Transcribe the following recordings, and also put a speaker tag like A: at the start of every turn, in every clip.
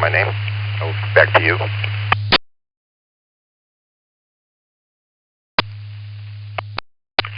A: my name. Oh, back to you.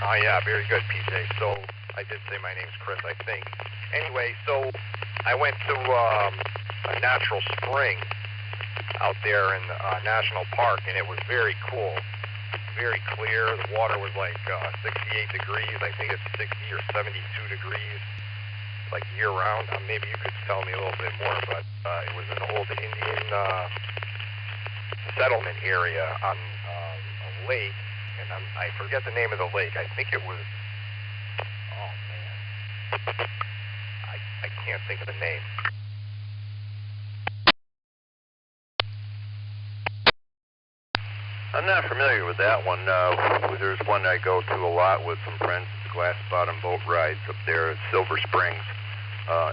B: Oh, yeah, very good, PJ. So, I did say my name's Chris, I think. Anyway, so I went to a natural spring out there in the National Park, and it was very cool, very clear. The water was like 68 degrees. I think it's 60 or 72 degrees, like year-round. Maybe you could tell me a little bit more, but it was an old Indian settlement area on a lake, and I forget the name of the lake. I think it was, oh man, I can't think of the name.
A: I'm not familiar with that one. There's one I go to a lot with some friends. It's a glass bottom boat rides up there at Silver Springs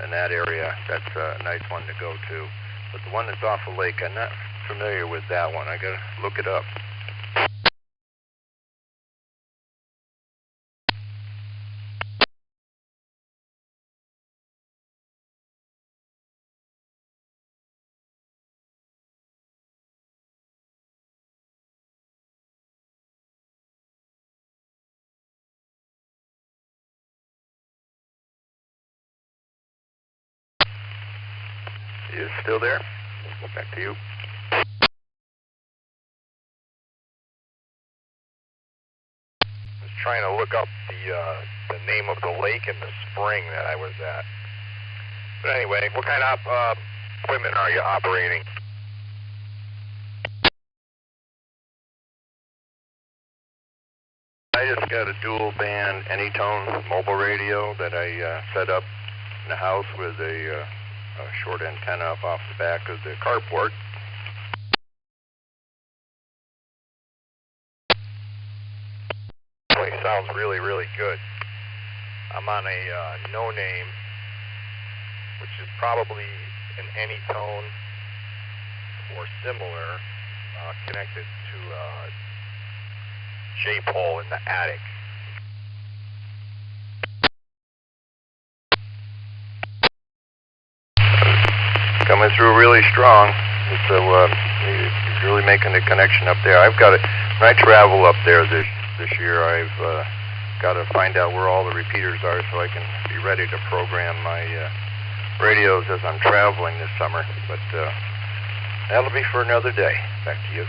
A: in that area. That's a nice one to go to. But the one that's off the lake, I'm not familiar with that one. I gotta look it up. You still there? Back to you.
B: I was trying to look up the name of the lake and the spring that I was at. But anyway, what kind of equipment are you operating?
A: I just got a dual band Anytone mobile radio that I set up in the house with a short antenna up off the back of the carport.
B: It sounds really, really good. I'm on a no name, which is probably an Anytone or similar, connected to a J-pole in the attic.
A: Coming through really strong. So he's really making a connection up there. I've got it. When I travel up there this year, I've got to find out where all the repeaters are so I can be ready to program my radios as I'm traveling this summer. But that'll be for another day. Back to you.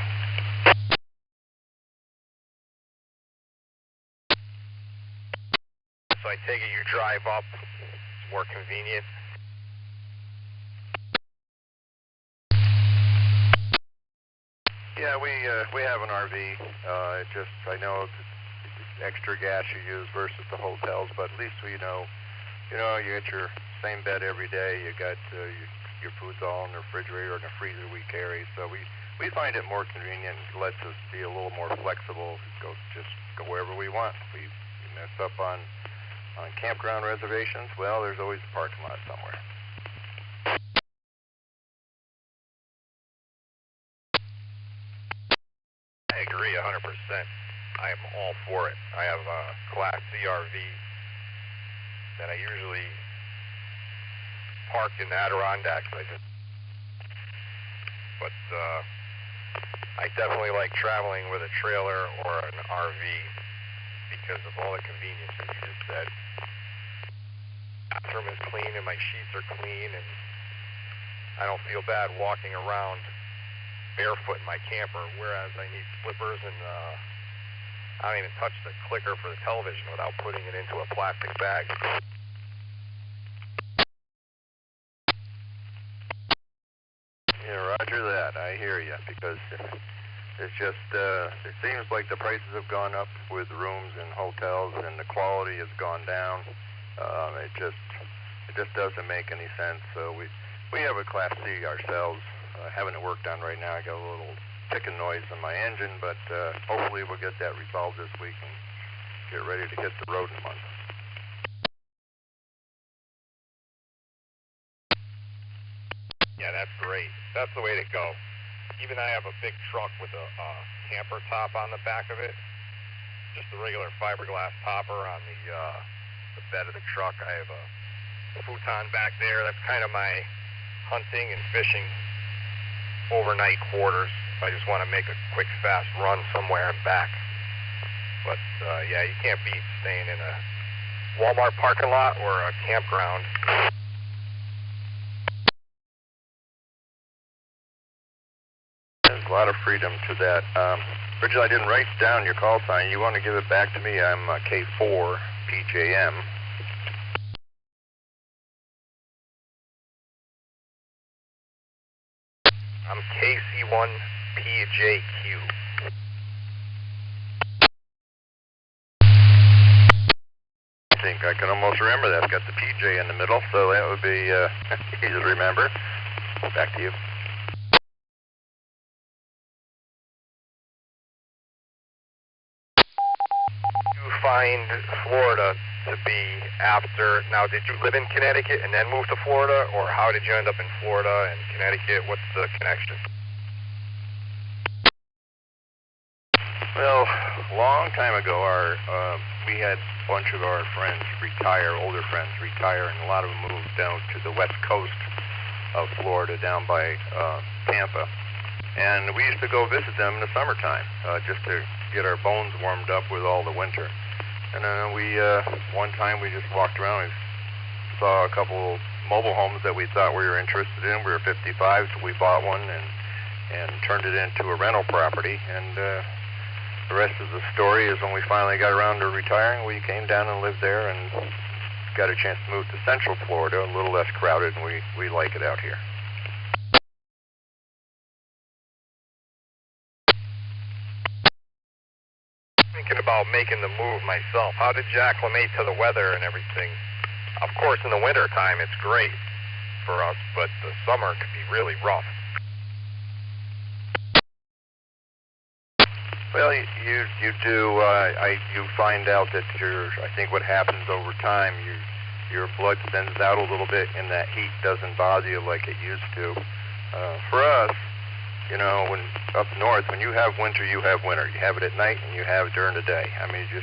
B: So I take it you drive up. It's more convenient.
A: Yeah, we have an RV. I know it's extra gas you use versus the hotels, but at least you get your same bed every day. You got your food's all in the refrigerator or in the freezer we carry. So we find it more convenient. It lets us be a little more flexible. Just go wherever we want. We mess up on campground reservations. Well, there's always a parking lot somewhere.
B: I agree 100%. I am all for it. I have a Class C RV that I usually park in the Adirondacks. But I definitely like traveling with a trailer or an RV because of all the conveniences you just said. The bathroom is clean and my sheets are clean, and I don't feel bad walking around barefoot in my camper, whereas I need slippers, and I don't even touch the clicker for the television without putting it into a plastic bag.
A: Yeah, roger that. I hear you, because it's just it seems like the prices have gone up with rooms and hotels, and the quality has gone down. It just doesn't make any sense. So we have a Class C ourselves. Having it worked on right now. I got a little ticking noise in my engine, but hopefully we'll get that resolved this week and get ready to hit the road in a month.
B: Yeah, that's great. That's the way to go. Even I have a big truck with a camper top on the back of it. Just the regular fiberglass topper on the bed of the truck. I have a futon back there. That's kind of my hunting and fishing overnight quarters. I just want to make a quick, fast run somewhere and back. But, yeah, you can't beat staying in a Walmart parking lot or a campground.
A: There's a lot of freedom to that. Bridget, I didn't write down your call sign. You want to give it back to me? I'm K4 PJM.
B: I'm KC1 PJQ.
A: I think I can almost remember that. It's got the PJ in the middle, so that would be easy to remember. Back to you.
B: You find Florida to be after, now did you live in Connecticut and then move to Florida, or how did you end up in Florida and Connecticut? What's the connection?
A: Well, a long time ago, we had a bunch of our friends retire, older friends retire, and a lot of them moved down to the west coast of Florida, down by Tampa. And we used to go visit them in the summertime, just to get our bones warmed up with all the winter. And one time we just walked around and saw a couple mobile homes that we thought we were interested in. We were 55, so we bought one and turned it into a rental property. And the rest of the story is when we finally got around to retiring, we came down and lived there and got a chance to move to Central Florida, a little less crowded, and we like it out here.
B: Thinking about making the move myself. How did you acclimate to the weather and everything? Of course, in the winter time, it's great for us, but the summer could be really rough.
A: Well, you do. You find out that I think what happens over time, your blood thins out a little bit, and that heat doesn't bother you like it used to. For us, you know, when up north, when you have winter, you have winter. You have it at night, and you have it during the day. I mean, you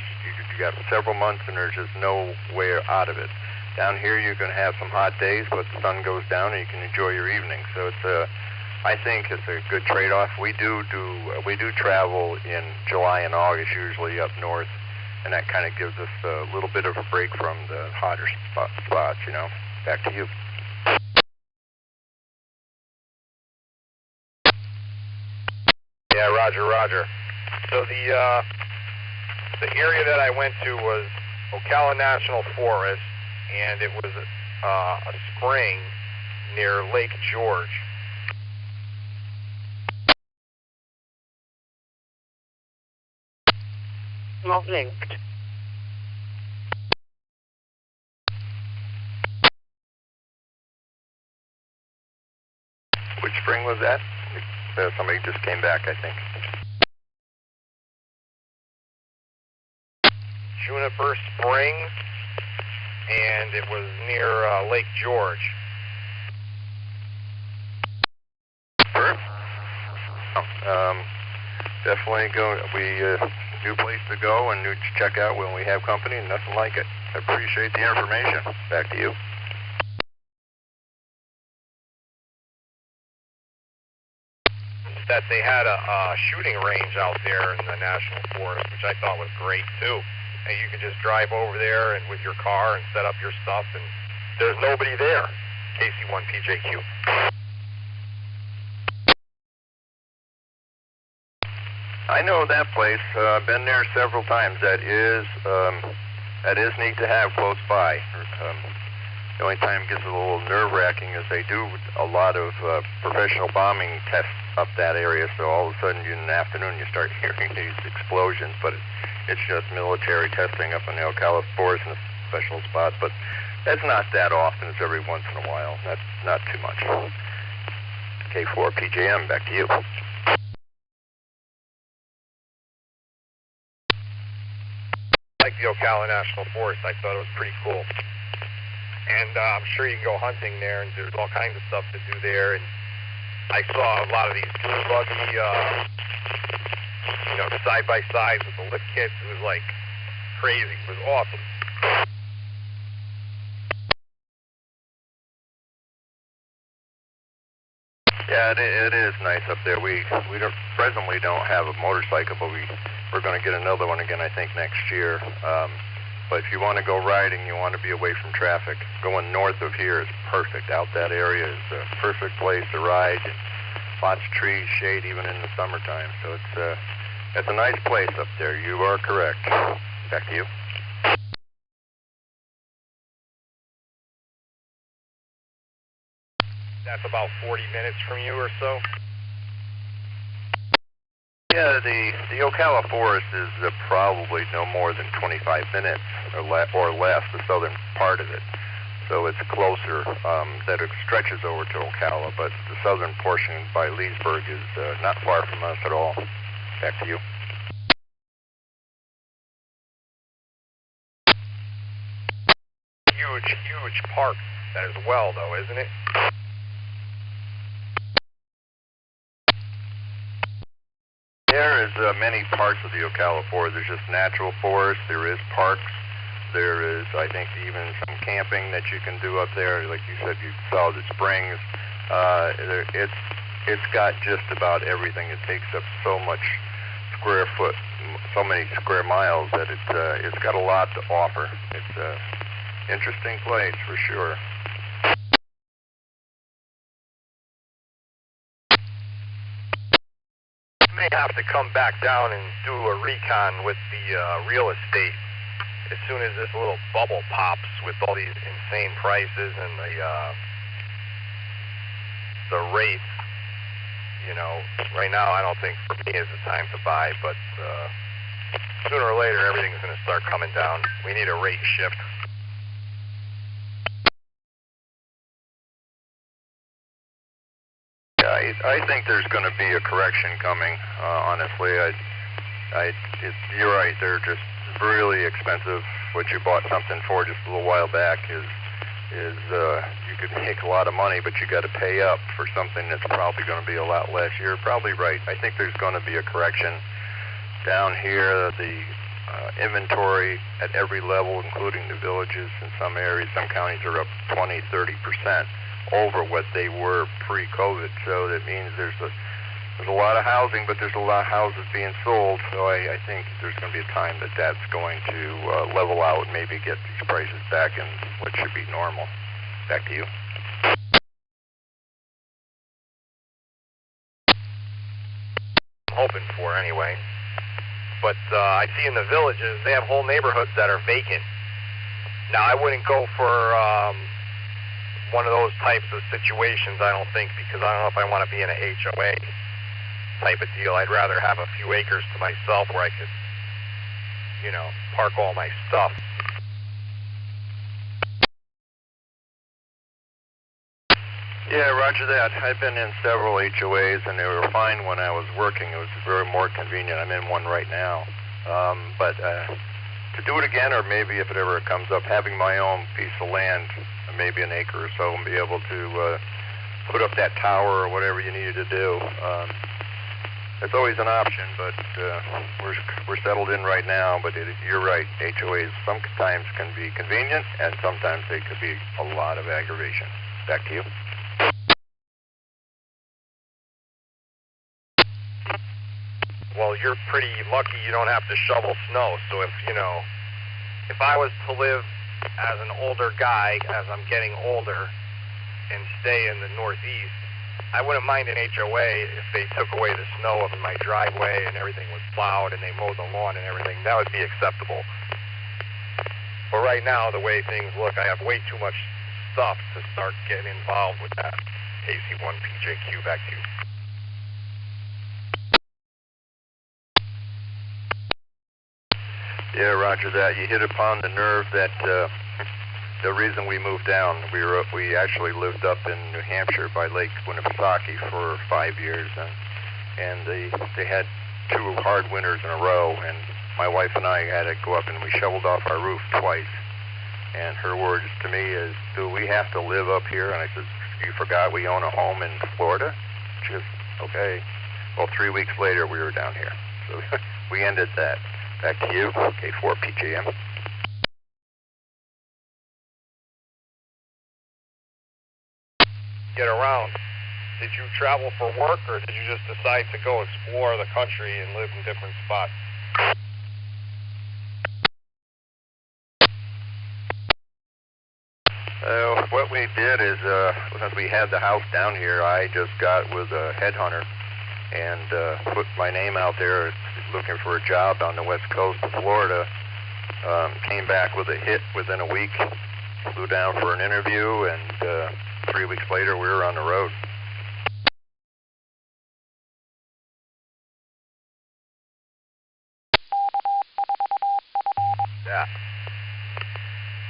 A: got several months, and there's just no way out of it. Down here, you're going to have some hot days, but the sun goes down, and you can enjoy your evening. So I think it's a good trade-off. We do travel in July and August, usually up north, and that kind of gives us a little bit of a break from the hotter spots. You know. Back to you.
B: Yeah, Roger. So the area that I went to was Ocala National Forest, and it was a spring near Lake George.
C: Not linked.
A: Which spring was that? Somebody just came back, I think.
B: Juniper Springs, and it was near Lake George.
A: Definitely go. New place to go and new to check out when we have company, and nothing like it. I appreciate the information. Back to you.
B: That they had a shooting range out there in the National Forest, which I thought was great too. And you could just drive over there and with your car and set up your stuff, and there's nobody there. KC1 PJQ.
A: I know that place. I've been there several times. That is neat to have close by. The only time it gets a little nerve-wracking is they do a lot of professional bombing tests up that area, so all of a sudden in the afternoon you start hearing these explosions, but it's just military testing up in the Ocala Forest in a special spot, but that's not that often. It's every once in a while. That's not too much. K4 PJM, back to you.
B: I like the Ocala National Forest. I thought it was pretty cool. And I'm sure you can go hunting there, and there's all kinds of stuff to do there. And I saw a lot of these dune buggy, side-by-sides with the lift kits. It was like crazy. It was awesome.
A: Yeah, Yeah, it is nice up there. We presently don't have a motorcycle, but we're going to get another one again, I think, next year. But if you want to go riding, you want to be away from traffic. Going north of here is perfect. Out that area is a perfect place to ride. Lots of trees, shade, even in the summertime. So it's a nice place up there. You are correct. Back to you.
B: That's about 40 minutes from you or so?
A: Yeah, the Ocala Forest is probably no more than 25 minutes or less, the southern part of it. So it's closer, that it stretches over to Ocala, but the southern portion by Leesburg is not far from us at all. Back to you.
B: Huge park as well, though, isn't it?
A: There is many parts of the Ocala Forest. There's just natural forest. There is parks. There is, I think, even some camping that you can do up there. Like you said, you saw the springs. It's got just about everything. It takes up so much square foot, so many square miles that it's got a lot to offer. It's an interesting place for sure.
B: May have to come back down and do a recon with the real estate as soon as this little bubble pops with all these insane prices and the rates. You know, right now I don't think for me is the time to buy, but sooner or later everything's going to start coming down. We need a rate shift.
A: I think there's going to be a correction coming. Honestly, you're right. They're just really expensive. What you bought something for just a little while back is you could make a lot of money, but you got to pay up for something that's probably going to be a lot less. You're probably right. I think there's going to be a correction down here. The inventory at every level, including the villages in some areas, some counties are up 20, 30%. Over what they were pre-COVID, so that means there's a lot of housing, but there's a lot of houses being sold. So I think there's going to be a time that's going to level out, and maybe get these prices back in what should be normal. Back to you.
B: I'm hoping for anyway. But I see in the villages they have whole neighborhoods that are vacant. Now I wouldn't go for one of those types of situations, I don't think, because I don't know if I want to be in a HOA type of deal. I'd rather have a few acres to myself where I could, you know, park all my stuff.
A: Yeah, roger that. I've been in several HOAs, and they were fine when I was working. It was very more convenient. I'm in one right now. But to do it again, or maybe if it ever comes up, having my own piece of land, maybe an acre or so, and be able to put up that tower or whatever you needed to do. It's always an option, but we're settled in right now. But you're right, HOAs sometimes can be convenient, and sometimes they could be a lot of aggravation. Back to you.
B: Well, you're pretty lucky you don't have to shovel snow. So if I was to live as an older guy, as I'm getting older, and stay in the Northeast, I wouldn't mind an HOA if they took away the snow of my driveway and everything was plowed and they mowed the lawn and everything. That would be acceptable. But right now, the way things look, I have way too much stuff to start getting involved with that. AC1 PJQ, back to you.
A: Yeah, roger that. You hit upon the nerve that the reason we moved down, we actually lived up in New Hampshire by Lake Winnipesaukee for 5 years, and they had 2 hard winters in a row, and my wife and I had to go up and we shoveled off our roof twice. And her words to me is, "Do we have to live up here?" And I said, "You forgot we own a home in Florida?" She goes, "Okay." Well, 3 weeks later we were down here, so we ended that. Back to you, K4 PJM.
B: Get around. did you travel for work, or did you just decide to go explore the country and live in different spots?
A: What we did is, since we had the house down here, I just got with a headhunter and put my name out there looking for a job on the west coast of Florida. Came back with a hit within a week, flew down for an interview, and 3 weeks later we were on the road.
B: Yeah.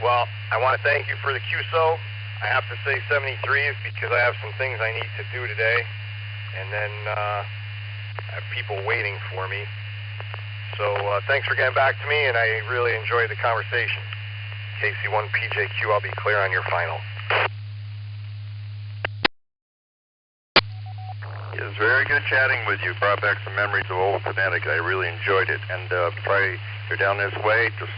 B: Well, I want to thank you for the QSO. I have to say 73 is because I have some things I need to do today, and then I have people waiting for me. So thanks for getting back to me, and I really enjoyed the conversation. KC1 PJQ, I'll be clear on your final.
A: It was very good chatting with you. Brought back some memories of old Connecticut. I really enjoyed it. And probably if you're down this way, just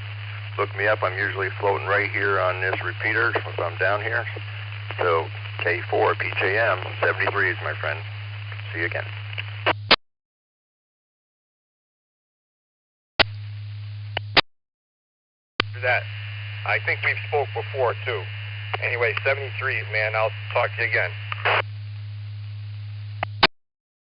A: look me up. I'm usually floating right here on this repeater if I'm down here. So K4 PJM 73 is my friend. See you again.
B: That. I think we've spoke before too. Anyway, 73, man. I'll talk to you again.